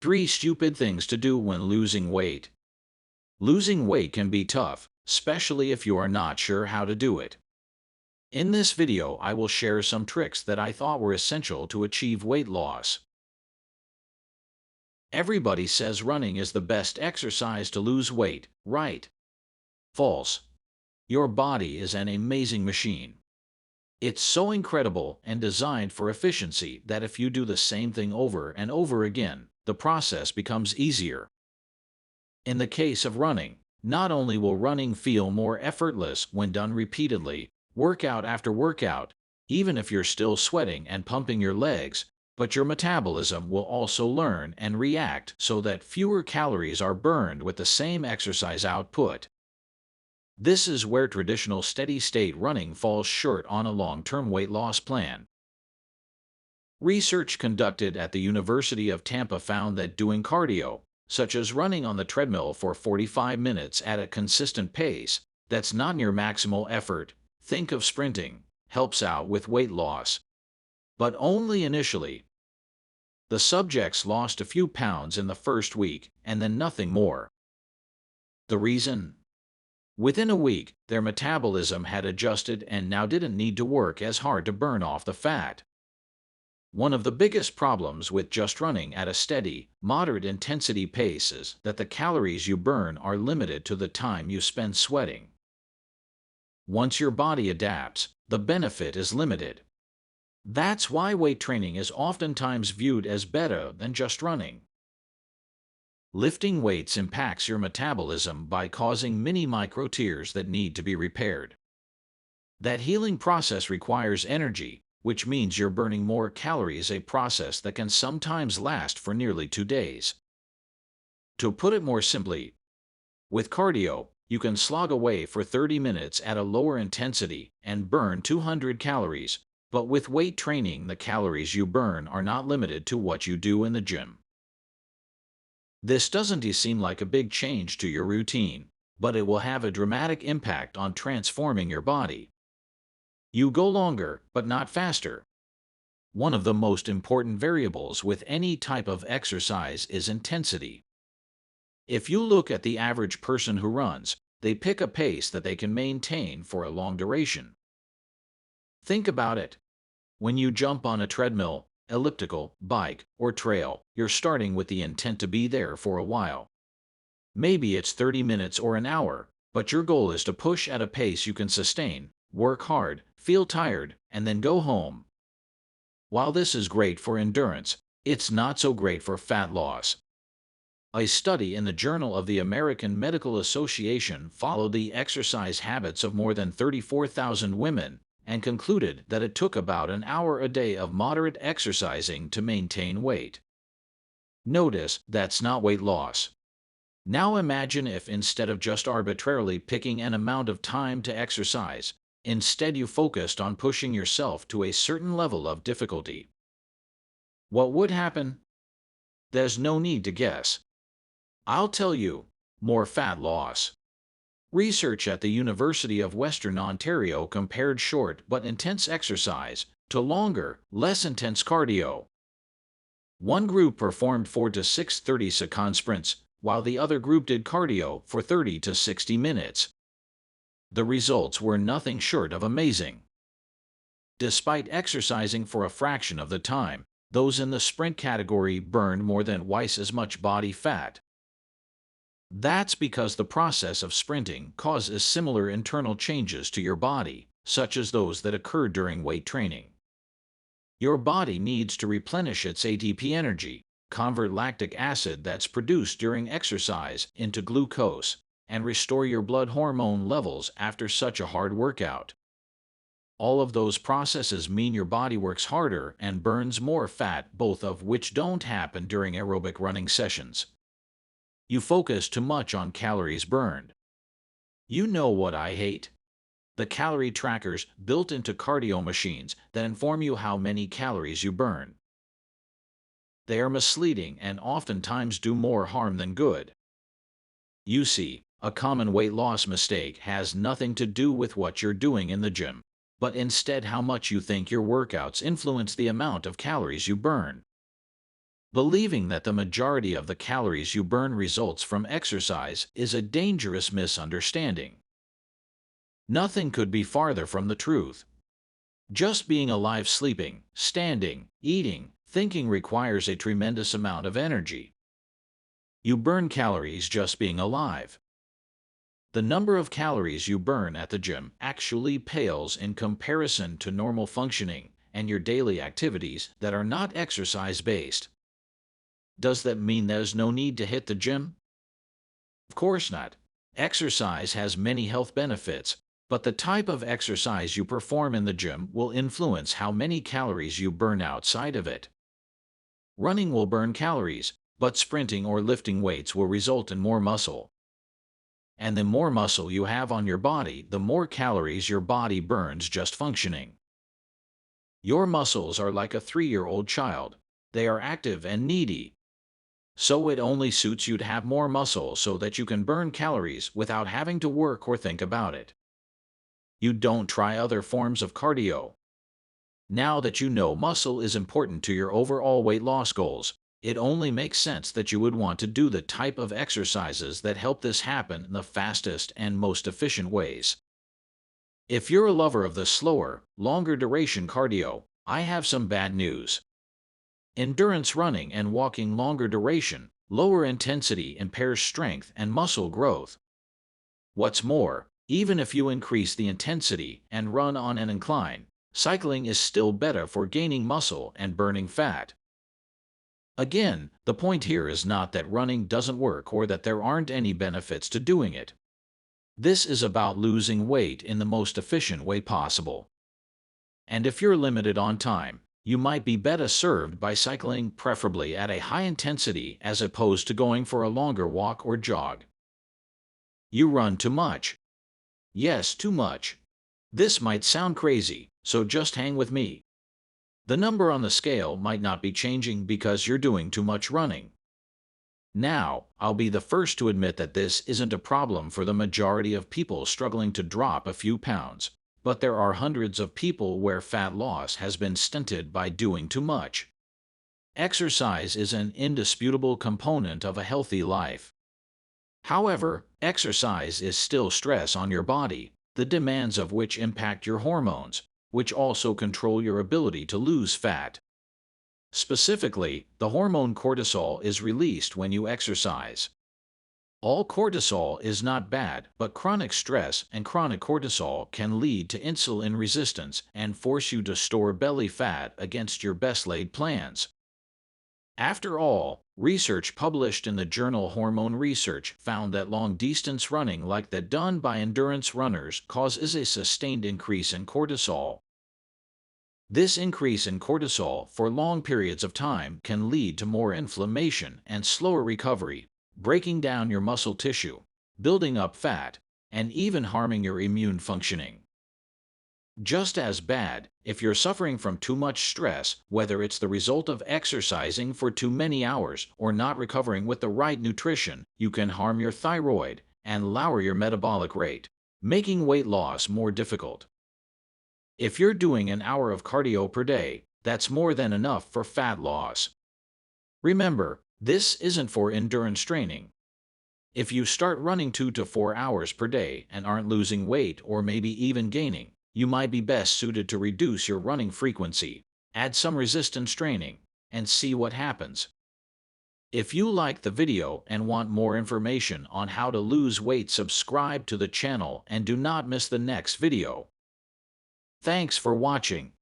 3 stupid things to do when losing weight. Losing weight can be tough, especially if you are not sure how to do it. In this video, I will share some tricks that I thought were essential to achieve weight loss. Everybody says running is the best exercise to lose weight, right? False. Your body is an amazing machine. It's so incredible and designed for efficiency that if you do the same thing over and over again, the process becomes easier. In the case of running, not only will running feel more effortless when done repeatedly, workout after workout, even if you're still sweating and pumping your legs, but your metabolism will also learn and react so that fewer calories are burned with the same exercise output. This is where traditional steady-state running falls short on a long-term weight loss plan. Research conducted at the University of Tampa found that doing cardio, such as running on the treadmill for 45 minutes at a consistent pace, that's not near maximal effort, think of sprinting, helps out with weight loss. But only initially. The subjects lost a few pounds in the first week and then nothing more. The reason? Within a week, their metabolism had adjusted and now didn't need to work as hard to burn off the fat. One of the biggest problems with just running at a steady, moderate intensity pace is that the calories you burn are limited to the time you spend sweating. Once your body adapts, the benefit is limited. That's why weight training is oftentimes viewed as better than just running. Lifting weights impacts your metabolism by causing mini micro tears that need to be repaired. That healing process requires energy, which means you're burning more calories, a process that can sometimes last for nearly 2 days. To put it more simply, with cardio, you can slog away for 30 minutes at a lower intensity and burn 200 calories, but with weight training, the calories you burn are not limited to what you do in the gym. This doesn't seem like a big change to your routine, but it will have a dramatic impact on transforming your body. You go longer, but not faster. One of the most important variables with any type of exercise is intensity. If you look at the average person who runs, they pick a pace that they can maintain for a long duration. Think about it. When you jump on a treadmill, elliptical, bike, or trail, you're starting with the intent to be there for a while. Maybe it's 30 minutes or an hour, but your goal is to push at a pace you can sustain, work hard, feel tired, and then go home. While this is great for endurance, it's not so great for fat loss. A study in the Journal of the American Medical Association followed the exercise habits of more than 34,000 women, and concluded that it took about an hour a day of moderate exercising to maintain weight. Notice that's not weight loss. Now imagine if instead of just arbitrarily picking an amount of time to exercise, instead you focused on pushing yourself to a certain level of difficulty. What would happen? There's no need to guess. I'll tell you, more fat loss. Research at the University of Western Ontario compared short but intense exercise to longer, less intense cardio. One group performed 4 to 6 30-second sprints, while the other group did cardio for 30 to 60 minutes. The results were nothing short of amazing. Despite exercising for a fraction of the time, those in the sprint category burned more than twice as much body fat. That's because the process of sprinting causes similar internal changes to your body, such as those that occur during weight training. Your body needs to replenish its ATP energy, convert lactic acid that's produced during exercise into glucose, and restore your blood hormone levels after such a hard workout. All of those processes mean your body works harder and burns more fat, both of which don't happen during aerobic running sessions. You focus too much on calories burned. You know what I hate? The calorie trackers built into cardio machines that inform you how many calories you burn. They are misleading and oftentimes do more harm than good. You see, a common weight loss mistake has nothing to do with what you're doing in the gym, but instead how much you think your workouts influence the amount of calories you burn. Believing that the majority of the calories you burn results from exercise is a dangerous misunderstanding. Nothing could be farther from the truth. Just being alive, sleeping, standing, eating, thinking requires a tremendous amount of energy. You burn calories just being alive. The number of calories you burn at the gym actually pales in comparison to normal functioning and your daily activities that are not exercise-based. Does that mean there's no need to hit the gym? Of course not. Exercise has many health benefits, but the type of exercise you perform in the gym will influence how many calories you burn outside of it. Running will burn calories, but sprinting or lifting weights will result in more muscle. And the more muscle you have on your body, the more calories your body burns just functioning. Your muscles are like a 3-year-old child. They are active and needy. So it only suits you to have more muscle so that you can burn calories without having to work or think about it. You don't try other forms of cardio. Now that you know muscle is important to your overall weight loss goals, it only makes sense that you would want to do the type of exercises that help this happen in the fastest and most efficient ways. If you're a lover of the slower, longer duration cardio, I have some bad news. Endurance running and walking longer duration, lower intensity impairs strength and muscle growth. What's more, even if you increase the intensity and run on an incline, cycling is still better for gaining muscle and burning fat. Again, the point here is not that running doesn't work or that there aren't any benefits to doing it. This is about losing weight in the most efficient way possible. And if you're limited on time, you might be better served by cycling, preferably at a high intensity as opposed to going for a longer walk or jog. You run too much. Yes, too much. This might sound crazy, so just hang with me. The number on the scale might not be changing because you're doing too much running. Now, I'll be the first to admit that this isn't a problem for the majority of people struggling to drop a few pounds, but there are hundreds of people where fat loss has been stunted by doing too much. Exercise is an indisputable component of a healthy life. However, exercise is still stress on your body, the demands of which impact your hormones, which also control your ability to lose fat. Specifically, the hormone cortisol is released when you exercise. All cortisol is not bad, but chronic stress and chronic cortisol can lead to insulin resistance and force you to store belly fat against your best-laid plans. After all, research published in the journal Hormone Research found that long-distance running like that done by endurance runners causes a sustained increase in cortisol. This increase in cortisol for long periods of time can lead to more inflammation and slower recovery, breaking down your muscle tissue, building up fat, and even harming your immune functioning. Just as bad, if you're suffering from too much stress, whether it's the result of exercising for too many hours or not recovering with the right nutrition, you can harm your thyroid and lower your metabolic rate, making weight loss more difficult. If you're doing an hour of cardio per day, that's more than enough for fat loss. Remember, this isn't for endurance training. If you start running 2 to 4 hours per day and aren't losing weight or maybe even gaining, you might be best suited to reduce your running frequency, add some resistance training, and see what happens. If you liked the video and want more information on how to lose weight, subscribe to the channel and do not miss the next video. Thanks for watching.